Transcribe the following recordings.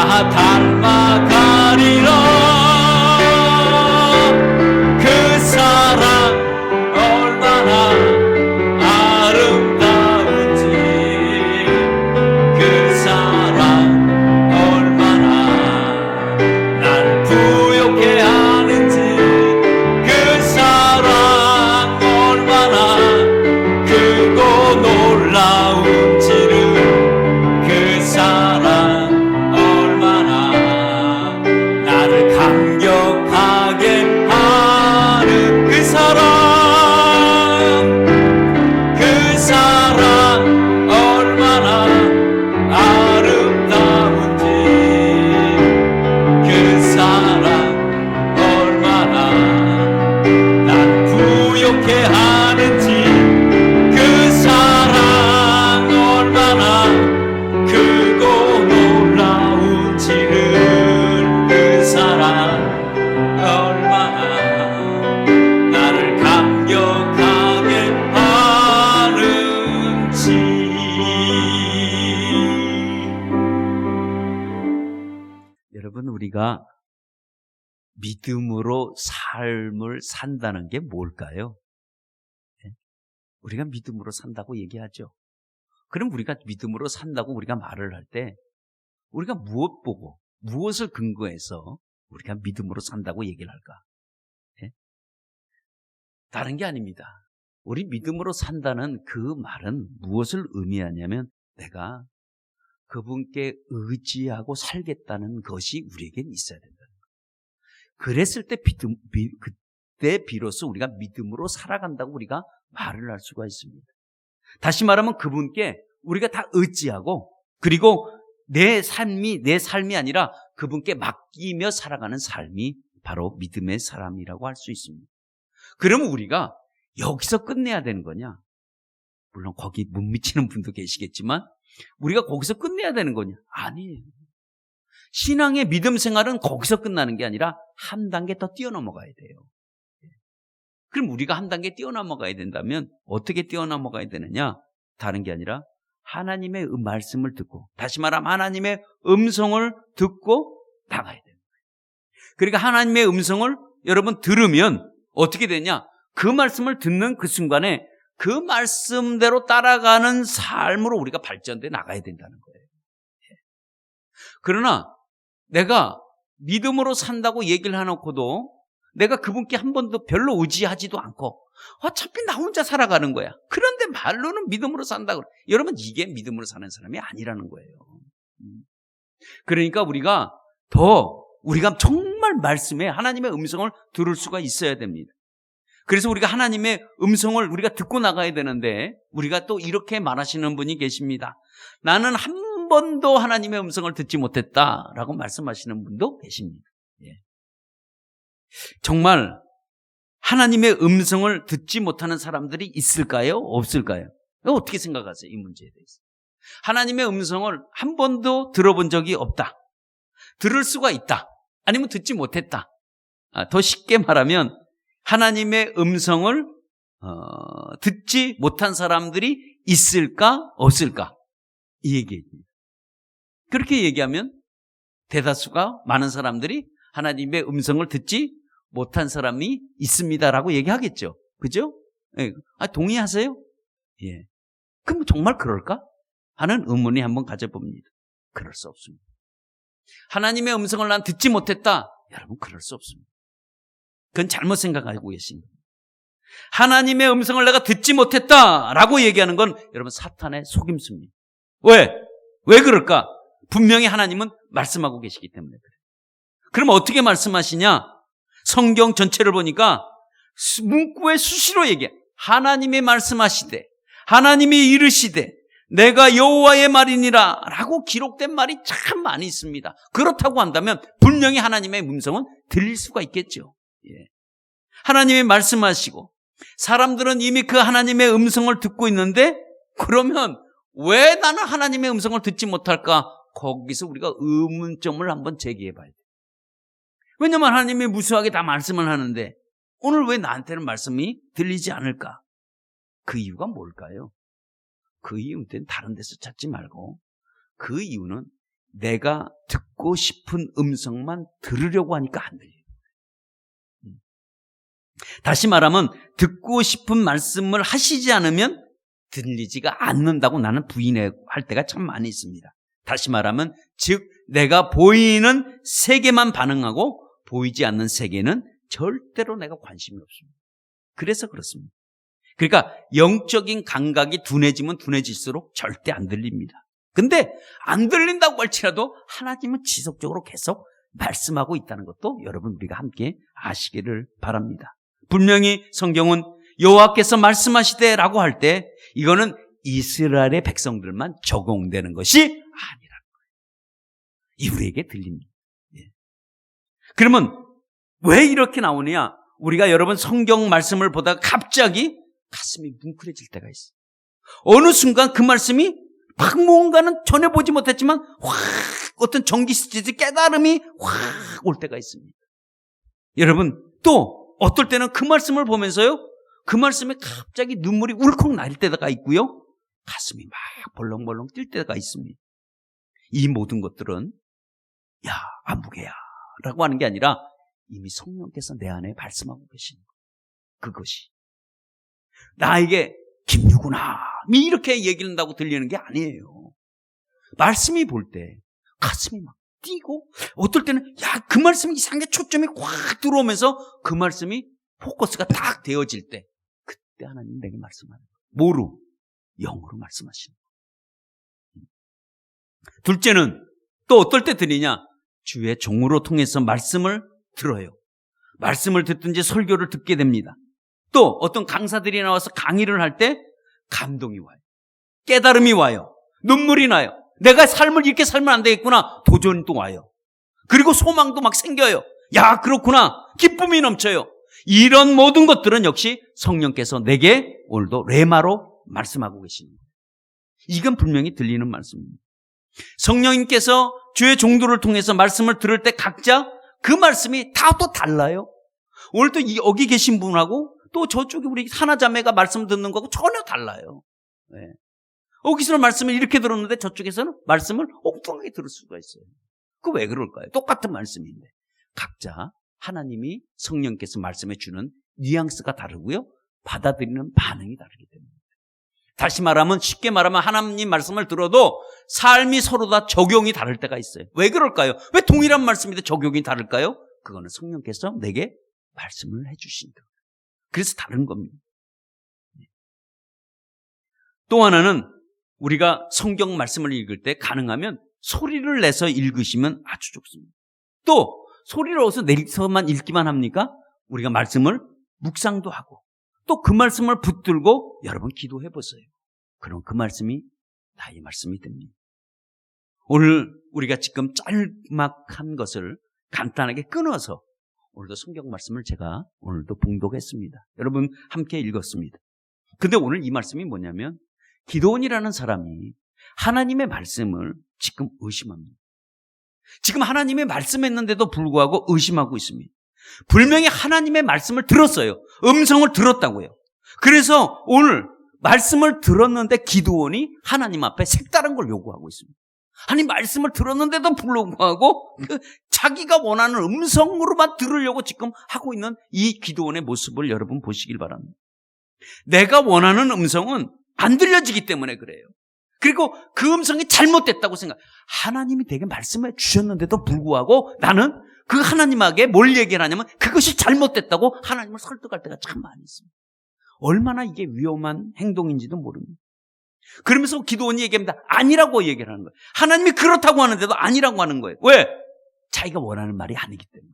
다 닮아가리라. 그 사랑 얼마나 아름다운지, 그 사랑 얼마나 날 부욕해 하는지, 그 사랑 얼마나 크고 놀라운지를, 그 사랑 얼마나 나를 감격하게 하는 그 사랑, 그 사랑 얼마나 아름다운지, 그 사랑 얼마나 날 부욕해 하는지, 그 사랑 얼마나 크고 놀라운지를, 그 사랑 얼마나 나를 감격하게 하는지. 여러분, 우리가 믿음으로 삶을 산다는 게 뭘까요? 우리가 믿음으로 산다고 얘기하죠. 그럼 우리가 믿음으로 산다고 우리가 말을 할 때 우리가 무엇 보고 무엇을 근거해서 우리가 믿음으로 산다고 얘기를 할까? 다른 게 아닙니다. 우리 믿음으로 산다는 그 말은 무엇을 의미하냐면 내가 그분께 의지하고 살겠다는 것이 우리에겐 있어야 된다는 거예요. 그랬을 때 그때 비로소 우리가 믿음으로 살아간다고 우리가 말을 할 수가 있습니다. 다시 말하면 그분께 우리가 다 의지하고, 그리고 내 삶이 아니라 그분께 맡기며 살아가는 삶이 바로 믿음의 사람이라고 할 수 있습니다. 그러면 우리가 여기서 끝내야 되는 거냐? 물론 거기 못 미치는 분도 계시겠지만 우리가 거기서 끝내야 되는 거냐? 아니에요. 신앙의 믿음 생활은 거기서 끝나는 게 아니라 한 단계 더 뛰어넘어가야 돼요. 그럼 우리가 한 단계 뛰어넘어가야 된다면 어떻게 뛰어넘어가야 되느냐? 다른 게 아니라 하나님의 말씀을 듣고, 다시 말하면 하나님의 음성을 듣고 나가야 됩니다. 그러니까 하나님의 음성을 여러분 들으면 어떻게 되냐? 그 말씀을 듣는 그 순간에 그 말씀대로 따라가는 삶으로 우리가 발전돼 나가야 된다는 거예요. 그러나 내가 믿음으로 산다고 얘기를 해놓고도 내가 그분께 한 번도 별로 의지하지도 않고 어차피 나 혼자 살아가는 거야. 그런데 말로는 믿음으로 산다고. 여러분, 이게 믿음으로 사는 사람이 아니라는 거예요. 그러니까 우리가 정말 말씀에 하나님의 음성을 들을 수가 있어야 됩니다. 그래서 우리가 하나님의 음성을 우리가 듣고 나가야 되는데, 우리가 또 이렇게 말하시는 분이 계십니다. 나는 한 번도 하나님의 음성을 듣지 못했다라고 말씀하시는 분도 계십니다. 정말 하나님의 음성을 듣지 못하는 사람들이 있을까요? 없을까요? 어떻게 생각하세요? 이 문제에 대해서. 하나님의 음성을 한 번도 들어본 적이 없다. 들을 수가 있다. 아니면 듣지 못했다. 더 쉽게 말하면 하나님의 음성을 듣지 못한 사람들이 있을까? 없을까? 이 얘기입니다. 그렇게 얘기하면 대다수가 많은 사람들이 하나님의 음성을 듣지 못한 사람이 있습니다라고 얘기하겠죠. 그죠? 예. 동의하세요? 예. 그럼 정말 그럴까? 하는 의문이 한번 가져봅니다. 그럴 수 없습니다. 하나님의 음성을 난 듣지 못했다. 여러분, 그럴 수 없습니다. 그건 잘못 생각하고 계십니다. 하나님의 음성을 내가 듣지 못했다라고 얘기하는 건 여러분 사탄의 속임수입니다. 왜 그럴까? 분명히 하나님은 말씀하고 계시기 때문에 그래요. 그럼 어떻게 말씀하시냐? 성경 전체를 보니까 문구에 수시로 얘기해. 하나님이 말씀하시되, 하나님이 이르시되, 내가 여호와의 말이니라 라고 기록된 말이 참 많이 있습니다. 그렇다고 한다면 분명히 하나님의 음성은 들릴 수가 있겠죠. 하나님이 말씀하시고 사람들은 이미 그 하나님의 음성을 듣고 있는데, 그러면 왜 나는 하나님의 음성을 듣지 못할까? 거기서 우리가 의문점을 한번 제기해 봐야 돼요. 왜냐하면 하나님이 무수하게 다 말씀을 하는데 오늘 왜 나한테는 말씀이 들리지 않을까? 그 이유가 뭘까요? 그 이유는 다른 데서 찾지 말고 그 이유는 내가 듣고 싶은 음성만 들으려고 하니까 안 들려요. 다시 말하면 듣고 싶은 말씀을 하시지 않으면 들리지가 않는다고 나는 부인할 때가 참 많이 있습니다. 다시 말하면 즉 내가 보이는 세계만 반응하고 보이지 않는 세계는 절대로 내가 관심이 없습니다. 그래서 그렇습니다. 그러니까 영적인 감각이 둔해지면 둔해질수록 절대 안 들립니다. 근데 안 들린다고 할지라도 하나님은 지속적으로 계속 말씀하고 있다는 것도 여러분 우리가 함께 아시기를 바랍니다. 분명히 성경은 여호와께서 말씀하시되라고 할 때 이거는 이스라엘의 백성들만 적용되는 것이 아니라는 거예요. 우리에게 들립니다. 그러면 왜 이렇게 나오느냐? 우리가 여러분 성경 말씀을 보다가 갑자기 가슴이 뭉클해질 때가 있어요. 어느 순간 그 말씀이 막 뭔가는 전혀 보지 못했지만 확 어떤 전기 스치듯이 깨달음이 확 올 때가 있습니다. 여러분 또 어떨 때는 그 말씀을 보면서요, 그 말씀에 갑자기 눈물이 울컥 날 때가 있고요, 가슴이 막 벌렁벌렁 뛸 때가 있습니다. 이 모든 것들은 야 안무개야 라고 하는 게 아니라 이미 성령께서 내 안에 말씀하고 계시는 거예요. 그것이 나에게 김유구나 이렇게 얘기를 한다고 들리는 게 아니에요. 말씀이 볼 때 가슴이 막 뛰고 어떨 때는 야 그 말씀이 이상하게 초점이 확 들어오면서 그 말씀이 포커스가 딱 되어질 때 그때 하나님 내게 말씀하는 거예요. 뭐로? 영으로 말씀하시는 거예요. 둘째는 또 어떨 때 들리냐? 주의 종으로 통해서 말씀을 들어요. 말씀을 듣든지 설교를 듣게 됩니다. 또 어떤 강사들이 나와서 강의를 할 때 감동이 와요. 깨달음이 와요. 눈물이 나요. 내가 삶을 이렇게 살면 안 되겠구나. 도전이 또 와요. 그리고 소망도 막 생겨요. 야 그렇구나. 기쁨이 넘쳐요. 이런 모든 것들은 역시 성령께서 내게 오늘도 레마로 말씀하고 계시는 거예요. 이건 분명히 들리는 말씀입니다. 성령님께서 주의 종들을 통해서 말씀을 들을 때 각자 그 말씀이 다 또 달라요. 오늘 또 여기 계신 분하고 또 저쪽에 우리 하나자매가 말씀 듣는 거하고 전혀 달라요. 네. 여기서는 말씀을 이렇게 들었는데 저쪽에서는 말씀을 엉뚱하게 들을 수가 있어요. 그 왜 그럴까요? 똑같은 말씀인데 각자 하나님이 성령께서 말씀해 주는 뉘앙스가 다르고요, 받아들이는 반응이 다르기 때문에. 다시 말하면 쉽게 말하면 하나님 말씀을 들어도 삶이 서로 다 적용이 다를 때가 있어요. 왜 그럴까요? 왜 동일한 말씀인데 적용이 다를까요? 그거는 성령께서 내게 말씀을 해주신 거예요. 그래서 다른 겁니다. 또 하나는 우리가 성경 말씀을 읽을 때 가능하면 소리를 내서 읽으시면 아주 좋습니다. 또 소리를 내서만 읽기만 합니까? 우리가 말씀을 묵상도 하고 또 그 말씀을 붙들고 여러분 기도해 보세요. 그럼 그 말씀이 나의 말씀이 됩니다. 오늘 우리가 지금 짤막한 것을 간단하게 끊어서 오늘도 성경 말씀을 제가 오늘도 봉독했습니다. 여러분 함께 읽었습니다. 근데 오늘 이 말씀이 뭐냐면 기드온이라는 사람이 하나님의 말씀을 지금 의심합니다. 지금 하나님의 말씀했는데도 불구하고 의심하고 있습니다. 분명히 하나님의 말씀을 들었어요. 음성을 들었다고요. 그래서 오늘 말씀을 들었는데 기드온이 하나님 앞에 색다른 걸 요구하고 있습니다. 아니 말씀을 들었는데도 불구하고 자기가 원하는 음성으로만 들으려고 지금 하고 있는 이 기드온의 모습을 여러분 보시길 바랍니다. 내가 원하는 음성은 안 들려지기 때문에 그래요. 그리고 그 음성이 잘못됐다고 생각. 하나님이 되게 말씀해 주셨는데도 불구하고 나는 그 하나님에게 뭘 얘기를 하냐면 그것이 잘못됐다고 하나님을 설득할 때가 참 많이 있습니다. 얼마나 이게 위험한 행동인지도 모릅니다. 그러면서 기드온이 얘기합니다. 아니라고 얘기를 하는 거예요. 하나님이 그렇다고 하는데도 아니라고 하는 거예요. 왜? 자기가 원하는 말이 아니기 때문에.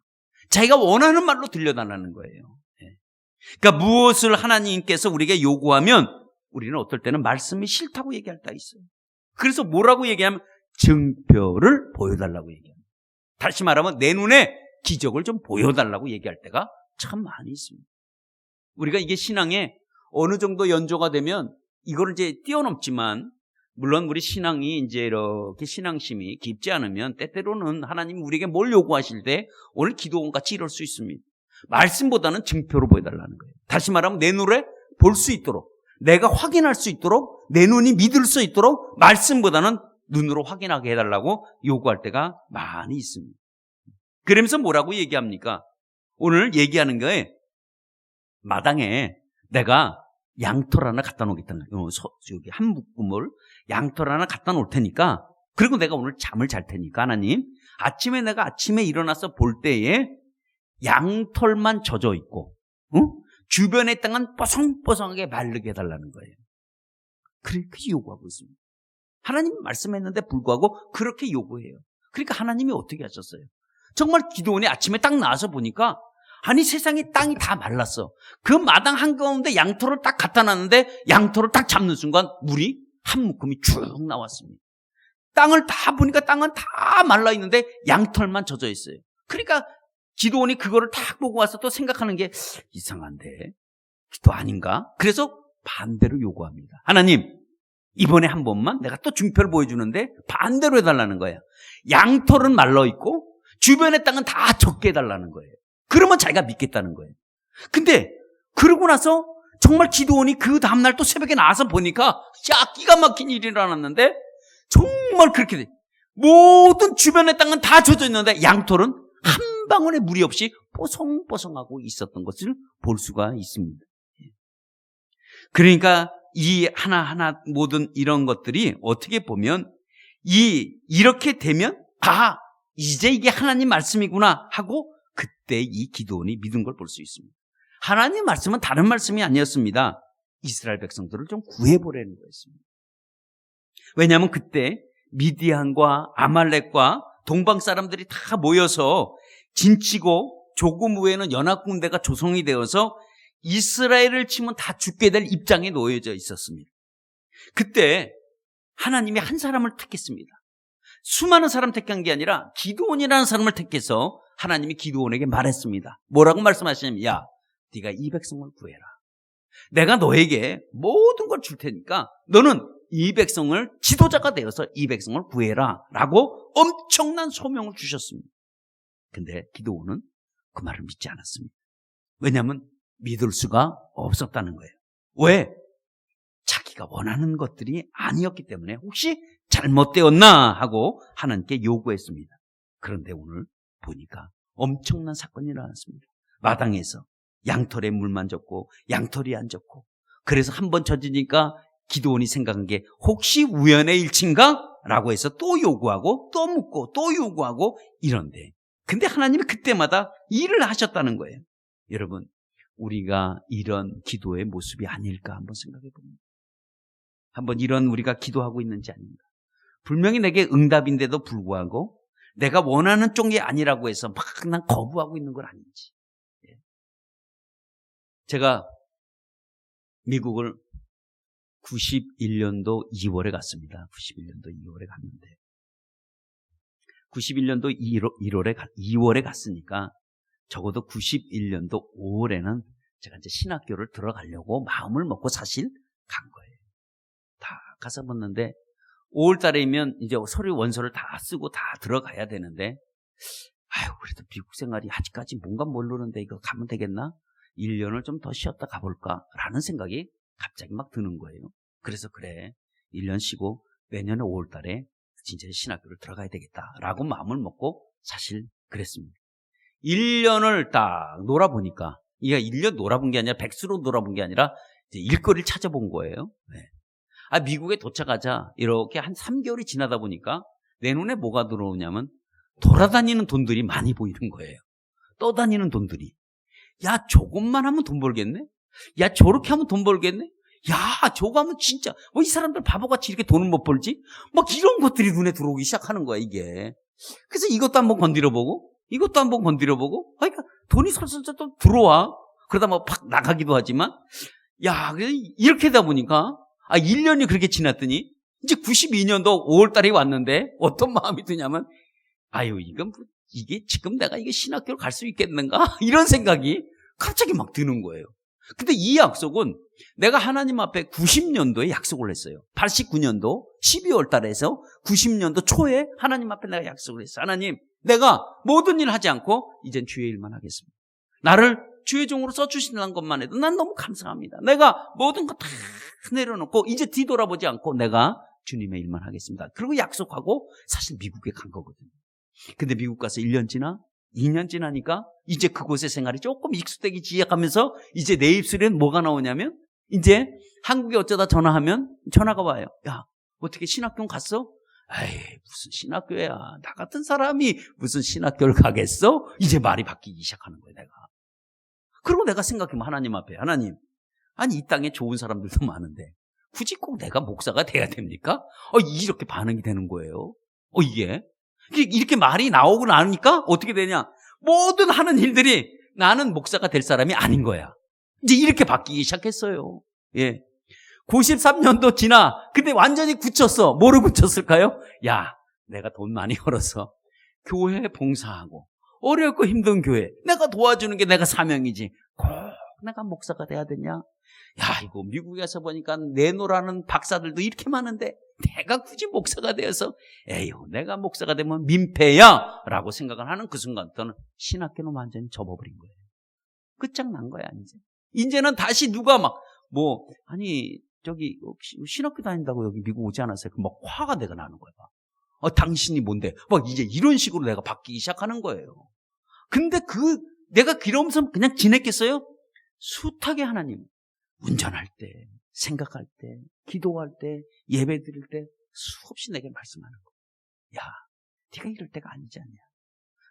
자기가 원하는 말로 들려달라는 거예요. 그러니까 무엇을 하나님께서 우리에게 요구하면 우리는 어떨 때는 말씀이 싫다고 얘기할 때가 있어요. 그래서 뭐라고 얘기하면 증표를 보여달라고 얘기합니다. 다시 말하면 내 눈에 기적을 좀 보여달라고 얘기할 때가 참 많이 있습니다. 우리가 이게 신앙에 어느 정도 연조가 되면 이거를 이제 뛰어넘지만 물론 우리 신앙이 이제 이렇게 신앙심이 깊지 않으면 때때로는 하나님이 우리에게 뭘 요구하실 때 오늘 기도원같이 이럴 수 있습니다. 말씀보다는 증표로 보여달라는 거예요. 다시 말하면 내 눈에 볼 수 있도록 내가 확인할 수 있도록 내 눈이 믿을 수 있도록 말씀보다는 눈으로 확인하게 해달라고 요구할 때가 많이 있습니다. 그러면서 뭐라고 얘기합니까? 오늘 얘기하는 거에 마당에 내가 양털 하나 갖다 놓겠다는 거예요. 여기 한 묶음을 양털 하나 갖다 놓을 테니까, 그리고 내가 오늘 잠을 잘 테니까 하나님, 내가 아침에 일어나서 볼 때에 양털만 젖어 있고 주변의 땅은 뽀송뽀송하게 마르게 해달라는 거예요. 그렇게 요구하고 있습니다. 하나님 말씀했는데 불구하고 그렇게 요구해요. 그러니까 하나님이 어떻게 하셨어요? 정말 기도원이 아침에 딱 나와서 보니까 아니 세상에 땅이 다 말랐어. 그 마당 한가운데 양털을 딱 갖다 놨는데 양털을 딱 잡는 순간 물이 한 묶음이 쭉 나왔습니다. 땅을 다 보니까 땅은 다 말라 있는데 양털만 젖어 있어요. 그러니까 기도원이 그거를 딱 보고 와서 또 생각하는 게 이상한데 기도 아닌가? 그래서 반대로 요구합니다. 하나님, 이번에 한 번만 내가 또 증표를 보여주는데 반대로 해달라는 거예요. 양털은 말라 있고 주변의 땅은 다 젖게 해달라는 거예요. 그러면 자기가 믿겠다는 거예요. 근데 그러고 나서 정말 기도원이 그 다음날 또 새벽에 나와서 보니까 기가 막힌 일이 일어났는데 정말 그렇게 돼. 모든 주변의 땅은 다 젖어 있는데 양털은 한 방울의 물이 없이 뽀송뽀송하고 있었던 것을 볼 수가 있습니다. 그러니까 이 하나하나 모든 이런 것들이 어떻게 보면 이렇게 되면 이제 이게 하나님 말씀이구나 하고 그때 이 기도원이 믿은 걸 볼 수 있습니다. 하나님 말씀은 다른 말씀이 아니었습니다. 이스라엘 백성들을 좀 구해보라는 거였습니다. 왜냐하면 그때 미디안과 아말렉과 동방 사람들이 다 모여서 진치고 조금 후에는 연합군대가 조성이 되어서 이스라엘을 치면 다 죽게 될 입장에 놓여져 있었습니다. 그때 하나님이 한 사람을 택했습니다. 수많은 사람 택한 게 아니라 기드온이라는 사람을 택해서 하나님이 기드온에게 말했습니다. 뭐라고 말씀하시냐면, 야, 네가 이 백성을 구해라. 내가 너에게 모든 걸 줄 테니까 너는 이 백성을 지도자가 되어서 이 백성을 구해라 라고 엄청난 소명을 주셨습니다. 근데 기드온은 그 말을 믿지 않았습니다. 왜냐하면 믿을 수가 없었다는 거예요. 왜? 자기가 원하는 것들이 아니었기 때문에 혹시 잘못되었나 하고 하나님께 요구했습니다. 그런데 오늘 보니까 엄청난 사건이 일어났습니다. 마당에서 양털에 물만 젖고 양털이 안 젖고, 그래서 한번 젖으니까 기드온이 생각한 게 혹시 우연의 일치인가? 라고 해서 또 요구하고 또 묻고 또 요구하고 이런데, 근데 하나님이 그때마다 일을 하셨다는 거예요. 여러분, 우리가 이런 기도의 모습이 아닐까 한번 생각해 봅니다. 한번 이런 우리가 기도하고 있는지 아닌가. 분명히 내게 응답인데도 불구하고 내가 원하는 쪽이 아니라고 해서 막 난 거부하고 있는 건 아닌지. 제가 미국을 91년도 2월에 갔습니다. 91년도 2월에 갔는데 91년도 2월에 갔으니까 적어도 91년도 5월에는 제가 이제 신학교를 들어가려고 마음을 먹고 사실 간 거예요. 다 가서 봤는데 5월 달에면 이제 서류 원서를 다 쓰고 다 들어가야 되는데, 그래도 미국 생활이 아직까지 뭔가 모르는데 이거 가면 되겠나? 1년을 좀 더 쉬었다 가볼까? 라는 생각이 갑자기 막 드는 거예요. 그래서 그래, 1년 쉬고 내년에 5월 달에 진짜 신학교를 들어가야 되겠다라고 마음을 먹고 사실 그랬습니다. 1년을 딱 놀아보니까, 이게 1년 놀아본 게 아니라 백수로 놀아본 게 아니라 이제 일거리를 찾아본 거예요. 네. 미국에 도착하자 이렇게 한 3개월이 지나다 보니까 내 눈에 뭐가 들어오냐면 돌아다니는 돈들이 많이 보이는 거예요. 떠다니는 돈들이. 야, 저것만 하면 돈 벌겠네? 야, 저렇게 하면 돈 벌겠네? 야, 저거 하면 진짜 이 사람들 바보같이 이렇게 돈을 못 벌지? 막 이런 것들이 눈에 들어오기 시작하는 거야, 이게. 그래서 이것도 한번 건드려보고 이것도 한번 건드려보고, 그러니까 돈이 솔솔 또 들어와. 그러다 뭐 팍 나가기도 하지만, 야, 이렇게 하다 보니까 1년이 그렇게 지났더니 이제 92년도 5월 달에 왔는데 어떤 마음이 드냐면, 이게 지금 내가 이게 신학교를 갈 수 있겠는가? 이런 생각이 갑자기 막 드는 거예요. 근데 이 약속은 내가 하나님 앞에 90년도에 약속을 했어요. 89년도 12월 달에서 90년도 초에 하나님 앞에 내가 약속을 했어요. 하나님, 내가 모든 일 하지 않고 이젠 주의 일만 하겠습니다. 나를 주의 종으로 써주신다는 것만 해도 난 너무 감사합니다. 내가 모든 거 다 내려놓고 이제 뒤돌아보지 않고 내가 주님의 일만 하겠습니다. 그리고 약속하고 사실 미국에 간 거거든요. 근데 미국 가서 1년 지나 2년 지나니까 이제 그곳의 생활이 조금 익숙되기 시작하면서 이제 내 입술엔 뭐가 나오냐면 이제 한국에 어쩌다 전화하면 전화가 와요. 야, 어떻게 신학교 갔어? 에이, 무슨 신학교야. 나 같은 사람이 무슨 신학교를 가겠어? 이제 말이 바뀌기 시작하는 거예요, 내가. 그리고 내가 생각해보면 하나님 앞에, 하나님, 아니 이 땅에 좋은 사람들도 많은데 굳이 꼭 내가 목사가 돼야 됩니까? 이렇게 반응이 되는 거예요. 이게 이렇게 말이 나오고 나니까 어떻게 되냐? 모든 하는 일들이 나는 목사가 될 사람이 아닌 거야. 이제 이렇게 바뀌기 시작했어요. 예. 93년도 지나 근데 완전히 굳혔어. 뭐로 굳혔을까요? 야, 내가 돈 많이 벌어서 교회에 봉사하고 어렵고 힘든 교회 내가 도와주는 게 내가 사명이지 꼭 내가 목사가 돼야 되냐? 야, 이거 미국에서 보니까 내노라는 박사들도 이렇게 많은데 내가 굳이 목사가 되어서 에휴, 내가 목사가 되면 민폐야 라고 생각을 하는 그 순간부터는 신학교는 완전히 접어버린 거예요. 끝장난 거야. 이제는 다시 누가 아니 저기 신학교 다닌다고 여기 미국 오지 않았어요? 막 화가 내가 나는 거야. 당신이 뭔데? 이제 이런 식으로 내가 바뀌기 시작하는 거예요. 근데 내가 그러면서 그냥 지냈겠어요? 숱하게 하나님 운전할 때, 생각할 때, 기도할 때, 예배 드릴 때 수없이 내게 말씀하는 거야. 야, 네가 이럴 때가 아니지 않냐?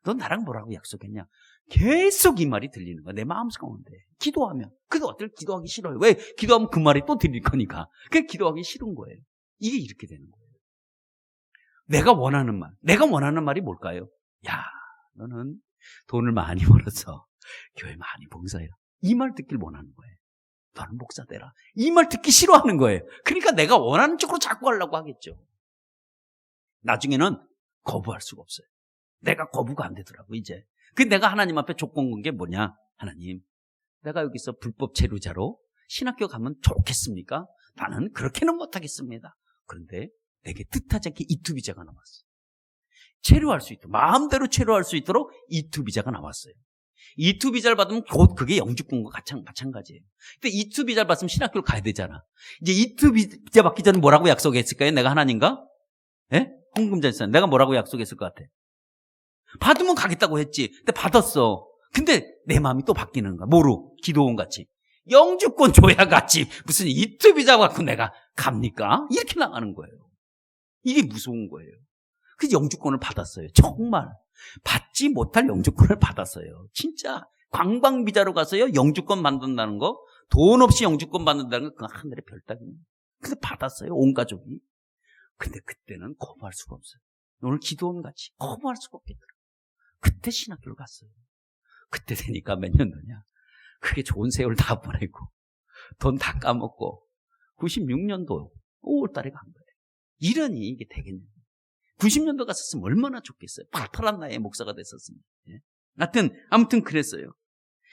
너 나랑 뭐라고 약속했냐? 계속 이 말이 들리는 거야. 내 마음속에. 기도하면. 근데 어떨 기도하기 싫어요. 왜? 기도하면 그 말이 또 들릴 거니까. 그게 기도하기 싫은 거예요. 이게 이렇게 되는 거예요. 내가 원하는 말이 뭘까요? 야, 너는 돈을 많이 벌어서 교회 많이 봉사해라. 이 말 듣길 원하는 거예요. 너는 목사 되라. 이 말 듣기 싫어하는 거예요. 그러니까 내가 원하는 쪽으로 자꾸 하려고 하겠죠. 나중에는 거부할 수가 없어요. 내가 거부가 안 되더라고, 이제. 내가 하나님 앞에 조건 건 게 뭐냐? 하나님, 내가 여기서 불법 체류자로 신학교 가면 좋겠습니까? 나는 그렇게는 못하겠습니다. 그런데 내게 뜻하지 않게 이투 비자가 나왔어요. 체류할 수 있도록, 마음대로 체류할 수 있도록 이투 비자가 나왔어요. 이투 비자를 받으면 곧 그게 영주권과 마찬가지예요. 근데 이투 비자를 받으면 신학교를 가야 되잖아. 이제 이투 비자 받기 전에 뭐라고 약속했을까요? 내가 하나님과? 예? 헌금자였어요. 내가 뭐라고 약속했을 것 같아? 받으면 가겠다고 했지. 근데 받았어. 근데 내 마음이 또 바뀌는 거야. 뭐로? 기도원 같이. 영주권 줘야 같이. 무슨 이투 비자 갖고 내가 갑니까? 이렇게 나가는 거예요. 이게 무서운 거예요. 그 영주권을 받았어요. 정말. 받지 못할 영주권을 받았어요. 진짜 관광 비자로 가서요 영주권 만든다는 거, 돈 없이 영주권 받는다는 거, 그건 하늘의 별따기입니다. 근데 받았어요, 온 가족이. 근데 그때는 거부할 수가 없어요. 오늘 기도원 같이 거부할 수가 없겠더라고요. 그때 신학교를 갔어요. 그때 되니까 몇 년도냐? 그게 좋은 세월 다 보내고 돈 다 까먹고 96년도 5월달에 간 거예요. 이러니 이게 되겠냐? 90년도 갔었으면 얼마나 좋겠어요. 팔팔한 나이에 목사가 됐었습니다. 예. 아무튼 그랬어요.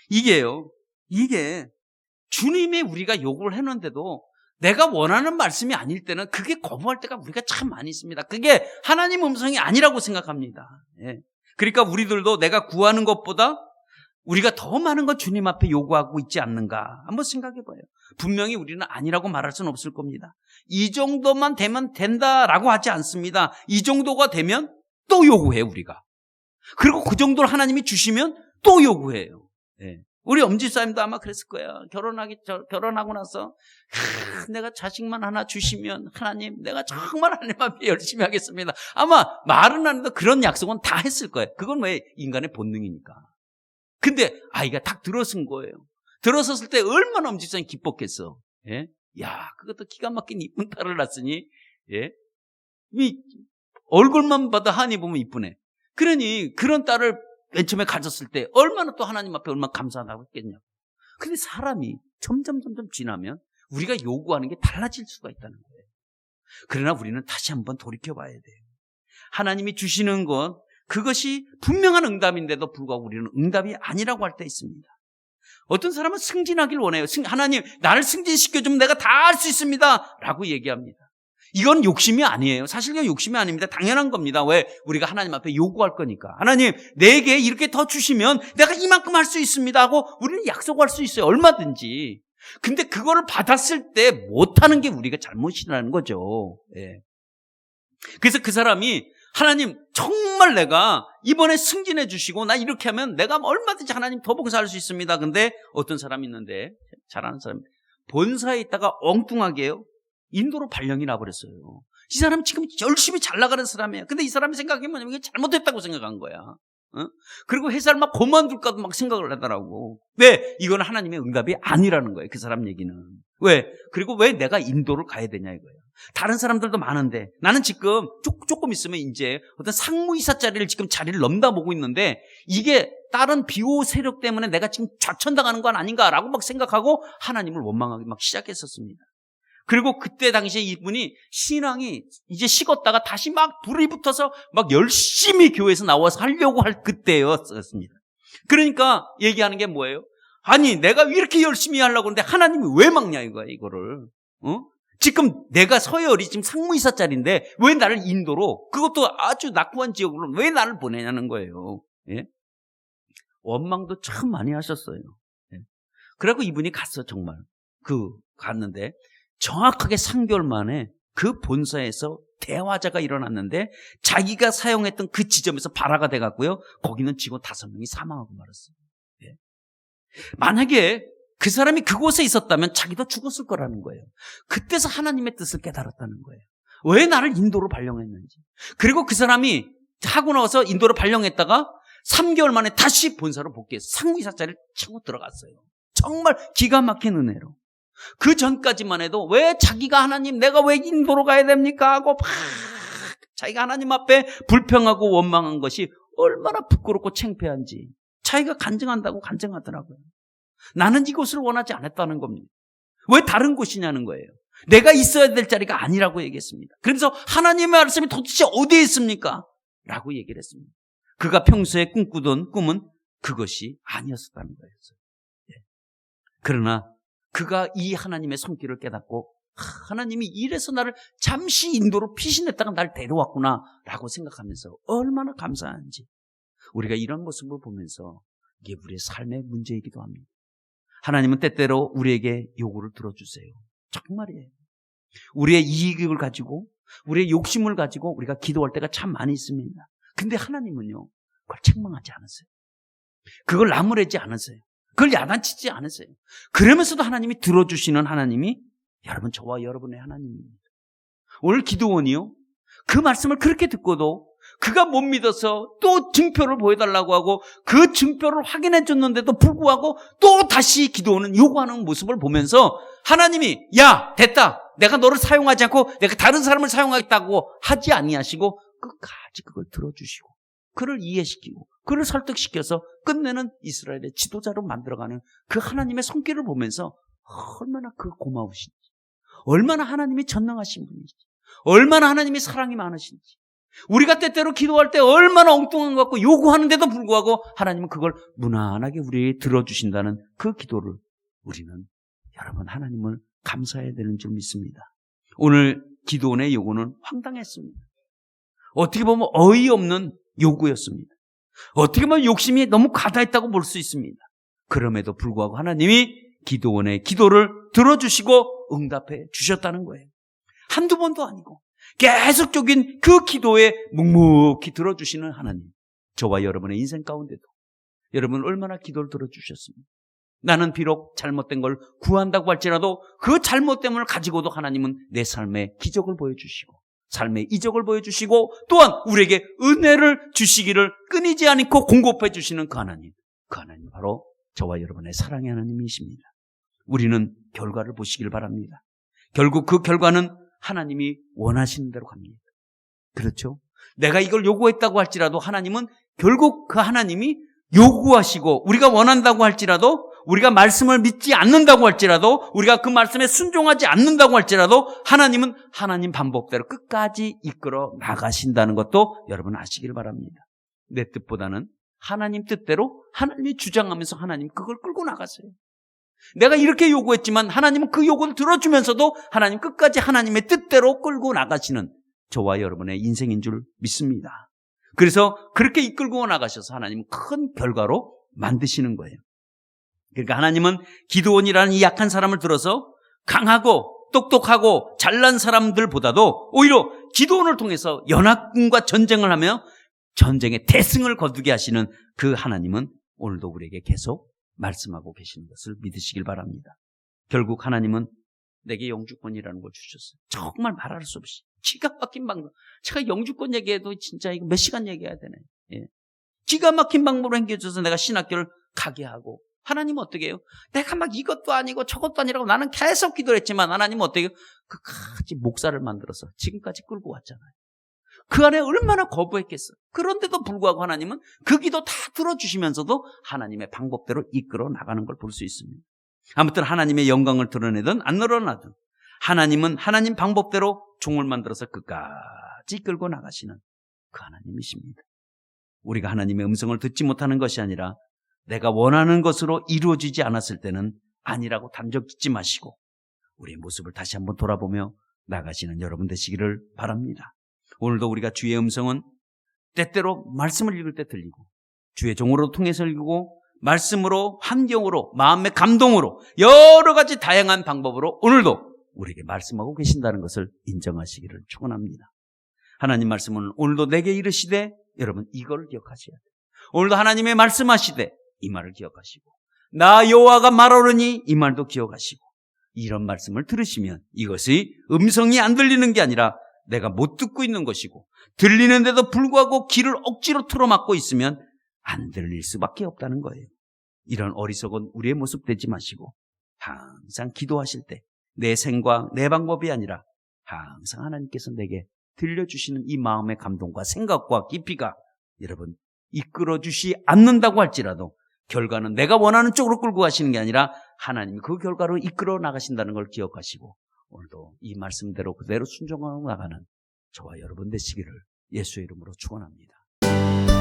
이게 주님이 우리가 요구를 해놓은데도 내가 원하는 말씀이 아닐 때는 그게 거부할 때가 우리가 참 많이 있습니다. 그게 하나님 음성이 아니라고 생각합니다. 예. 그러니까 우리들도 내가 구하는 것보다 우리가 더 많은 걸 주님 앞에 요구하고 있지 않는가 한번 생각해 봐요. 분명히 우리는 아니라고 말할 수는 없을 겁니다. 이 정도만 되면 된다라고 하지 않습니다. 이 정도가 되면 또 요구해요, 우리가. 그리고 그 정도를 하나님이 주시면 또 요구해요. 네. 우리 엄지사님도 아마 그랬을 거야. 결혼하고 나서 내가 자식만 하나 주시면 하나님, 내가 정말 하나님 앞에 열심히 하겠습니다. 아마 말은 안 해도 그런 약속은 다 했을 거예요. 그건 왜 인간의 본능이니까. 근데 아이가 딱 들어선 거예요. 들어섰을 때 얼마나 엄지사님 기뻤겠어. 예? 야, 그것도 기가 막힌 이쁜 딸을 낳았으니, 예? 이 얼굴만 봐도 한이 보면 이쁘네. 그러니 그런 딸을 맨 처음에 가졌을 때 얼마나 또 하나님 앞에 얼마나 감사하다고 했겠냐고. 근데 사람이 점점 지나면 우리가 요구하는 게 달라질 수가 있다는 거예요. 그러나 우리는 다시 한번 돌이켜봐야 돼요. 하나님이 주시는 것, 그것이 분명한 응답인데도 불구하고 우리는 응답이 아니라고 할 때 있습니다. 어떤 사람은 승진하길 원해요. 하나님, 나를 승진시켜주면 내가 다 할 수 있습니다 라고 얘기합니다. 이건 욕심이 아니에요. 사실 이건 욕심이 아닙니다. 당연한 겁니다. 왜? 우리가 하나님 앞에 요구할 거니까. 하나님, 내게 이렇게 더 주시면 내가 이만큼 할 수 있습니다 하고 우리는 약속할 수 있어요. 얼마든지. 근데 그거를 받았을 때 못하는 게 우리가 잘못이라는 거죠. 예. 그래서 그 사람이 하나님 정말 내가 이번에 승진해 주시고 나 이렇게 하면 내가 얼마든지 하나님 더 봉사할 수 있습니다. 근데 어떤 사람이 있는데 잘하는 사람이 본사에 있다가 엉뚱하게요 인도로 발령이 나버렸어요. 이 사람이 지금 열심히 잘 나가는 사람이에요. 근데 이 사람이 생각이 뭐냐면 이게 잘못했다고 생각한 거야. 그리고 회사를 막 그만둘까도 막 생각을 하더라고. 왜? 이건 하나님의 응답이 아니라는 거예요. 그 사람 얘기는. 왜? 그리고 왜 내가 인도를 가야 되냐 이거예요. 다른 사람들도 많은데 나는 지금 조금 있으면 이제 어떤 상무이사 자리를 지금 자리를 넘나보고 있는데 이게 다른 비호 세력 때문에 내가 지금 좌천당하는 건 아닌가라고 막 생각하고 하나님을 원망하기 막 시작했었습니다. 그리고 그때 당시에 이분이 신앙이 이제 식었다가 다시 막 불이 붙어서 막 열심히 교회에서 나와서 하려고 할 그때였습니다. 그러니까 얘기하는 게 뭐예요? 아니 내가 이렇게 열심히 하려고 하는데 하나님이 왜 막냐 이거를. 지금 내가 서열이 지금 상무이사 자리인데 왜 나를 인도로 그것도 아주 낙후한 지역으로 왜 나를 보내냐는 거예요. 예? 원망도 참 많이 하셨어요. 예? 그래갖고 이분이 갔어 정말. 갔는데 정확하게 3개월 만에 그 본사에서 대화자가 일어났는데 자기가 사용했던 그 지점에서 발화가 돼갖고요. 거기는 직원 5명이 사망하고 말았어요. 예. 만약에 그 사람이 그곳에 있었다면 자기도 죽었을 거라는 거예요. 그때서 하나님의 뜻을 깨달았다는 거예요. 왜 나를 인도로 발령했는지. 그리고 그 사람이 하고 나서 인도로 발령했다가 3개월 만에 다시 본사로 복귀해서 상무이사 자리를 차고 들어갔어요. 정말 기가 막힌 은혜로. 그 전까지만 해도 왜 자기가 하나님 내가 왜 인도로 가야 됩니까 하고 막 자기가 하나님 앞에 불평하고 원망한 것이 얼마나 부끄럽고 창피한지 자기가 간증한다고 간증하더라고요. 나는 이곳을 원하지 않았다는 겁니다. 왜 다른 곳이냐는 거예요. 내가 있어야 될 자리가 아니라고 얘기했습니다. 그래서 하나님의 말씀이 도대체 어디에 있습니까? 라고 얘기를 했습니다. 그가 평소에 꿈꾸던 꿈은 그것이 아니었었다는 거였어요. 예. 그러나 그가 이 하나님의 손길을 깨닫고 하나님이 이래서 나를 잠시 인도로 피신했다가 날 데려왔구나 라고 생각하면서 얼마나 감사한지 우리가 이런 모습을 보면서 이게 우리의 삶의 문제이기도 합니다. 하나님은 때때로 우리에게 요구를 들어주세요. 정말이에요. 우리의 이익을 가지고 우리의 욕심을 가지고 우리가 기도할 때가 참 많이 있습니다. 근데 하나님은요 그걸 책망하지 않으세요. 그걸 나무래지 않으세요. 그걸 야단치지 않으세요. 그러면서도 하나님이 들어주시는 하나님이 여러분 저와 여러분의 하나님입니다. 오늘 기도원이요 그 말씀을 그렇게 듣고도 그가 못 믿어서 또 증표를 보여달라고 하고 그 증표를 확인해 줬는데도 불구하고 또 다시 기도원은 요구하는 모습을 보면서 하나님이 야 됐다 내가 너를 사용하지 않고 내가 다른 사람을 사용하겠다고 하지 아니하시고 끝까지 그걸 들어주시고 그를 이해시키고 그를 설득시켜서 끝내는 이스라엘의 지도자로 만들어가는 그 하나님의 손길을 보면서 얼마나 그 고마우신지 얼마나 하나님이 전능하신 분이신지 얼마나 하나님이 사랑이 많으신지 우리가 때때로 기도할 때 얼마나 엉뚱한 것 같고 요구하는데도 불구하고 하나님은 그걸 무난하게 우리 들어주신다는 그 기도를 우리는 여러분 하나님을 감사해야 되는 줄 믿습니다. 오늘 기도원의 요구는 황당했습니다. 어떻게 보면 어이없는 요구였습니다. 어떻게 보면 욕심이 너무 과다했다고 볼 수 있습니다. 그럼에도 불구하고 하나님이 기도원의 기도를 들어주시고 응답해 주셨다는 거예요. 한두 번도 아니고 계속적인 그 기도에 묵묵히 들어주시는 하나님. 저와 여러분의 인생 가운데도 여러분 얼마나 기도를 들어주셨습니까? 나는 비록 잘못된 걸 구한다고 할지라도 그 잘못됨을 가지고도 하나님은 내 삶에 기적을 보여주시고 삶의 이적을 보여주시고 또한 우리에게 은혜를 주시기를 끊이지 않고 공급해 주시는 그 하나님. 그 하나님 바로 저와 여러분의 사랑의 하나님이십니다. 우리는 결과를 보시길 바랍니다. 결국 그 결과는 하나님이 원하시는 대로 갑니다. 그렇죠? 내가 이걸 요구했다고 할지라도 하나님은 결국 그 하나님이 요구하시고 우리가 원한다고 할지라도 우리가 말씀을 믿지 않는다고 할지라도 우리가 그 말씀에 순종하지 않는다고 할지라도 하나님은 하나님 방법대로 끝까지 이끌어 나가신다는 것도 여러분 아시길 바랍니다. 내 뜻보다는 하나님 뜻대로 하나님이 주장하면서 하나님 그걸 끌고 나가세요. 내가 이렇게 요구했지만 하나님은 그 요구를 들어주면서도 하나님 끝까지 하나님의 뜻대로 끌고 나가시는 저와 여러분의 인생인 줄 믿습니다. 그래서 그렇게 이끌고 나가셔서 하나님은 큰 결과로 만드시는 거예요. 그러니까 하나님은 기드온이라는 이 약한 사람을 들어서 강하고 똑똑하고 잘난 사람들보다도 오히려 기도원을 통해서 연합군과 전쟁을 하며 전쟁의 대승을 거두게 하시는 그 하나님은 오늘도 우리에게 계속 말씀하고 계시는 것을 믿으시길 바랍니다. 결국 하나님은 내게 영주권이라는 걸 주셨어요. 정말 말할 수 없이 기가 막힌 방법. 제가 영주권 얘기해도 진짜 이거 몇 시간 얘기해야 되네. 예. 기가 막힌 방법으로 행겨줘서 내가 신학교를 가게 하고, 하나님은 어떻게 해요? 내가 막 이것도 아니고 저것도 아니라고 나는 계속 기도를 했지만 하나님은 어떻게 해요? 그까지 목사를 만들어서 지금까지 끌고 왔잖아요. 그 안에 얼마나 거부했겠어요. 그런데도 불구하고 하나님은 그 기도 다 들어주시면서도 하나님의 방법대로 이끌어 나가는 걸 볼 수 있습니다. 아무튼 하나님의 영광을 드러내든 안 드러나든 하나님은 하나님 방법대로 종을 만들어서 끝까지 이끌고 나가시는 그 하나님이십니다. 우리가 하나님의 음성을 듣지 못하는 것이 아니라 내가 원하는 것으로 이루어지지 않았을 때는 아니라고 단정 짓지 마시고 우리의 모습을 다시 한번 돌아보며 나가시는 여러분 되시기를 바랍니다. 오늘도 우리가 주의 음성은 때때로 말씀을 읽을 때 들리고 주의 종으로 통해서 읽고 말씀으로, 환경으로, 마음의 감동으로 여러 가지 다양한 방법으로 오늘도 우리에게 말씀하고 계신다는 것을 인정하시기를 축원합니다. 하나님 말씀은 오늘도 내게 이르시되 여러분 이걸 기억하셔야 돼요. 오늘도 하나님의 말씀하시되 이 말을 기억하시고 나 여호와가 말하노니 이 말도 기억하시고 이런 말씀을 들으시면 이것이 음성이 안 들리는 게 아니라 내가 못 듣고 있는 것이고 들리는데도 불구하고 귀를 억지로 틀어막고 있으면 안 들릴 수밖에 없다는 거예요. 이런 어리석은 우리의 모습 되지 마시고 항상 기도하실 때 내 생각, 내 방법이 아니라 항상 하나님께서 내게 들려주시는 이 마음의 감동과 생각과 깊이가 여러분 이끌어주시 않는다고 할지라도 결과는 내가 원하는 쪽으로 끌고 가시는 게 아니라 하나님이 그 결과로 이끌어 나가신다는 걸 기억하시고 오늘도 이 말씀대로 그대로 순종하고 나가는 저와 여러분 되시기를 예수의 이름으로 축원합니다.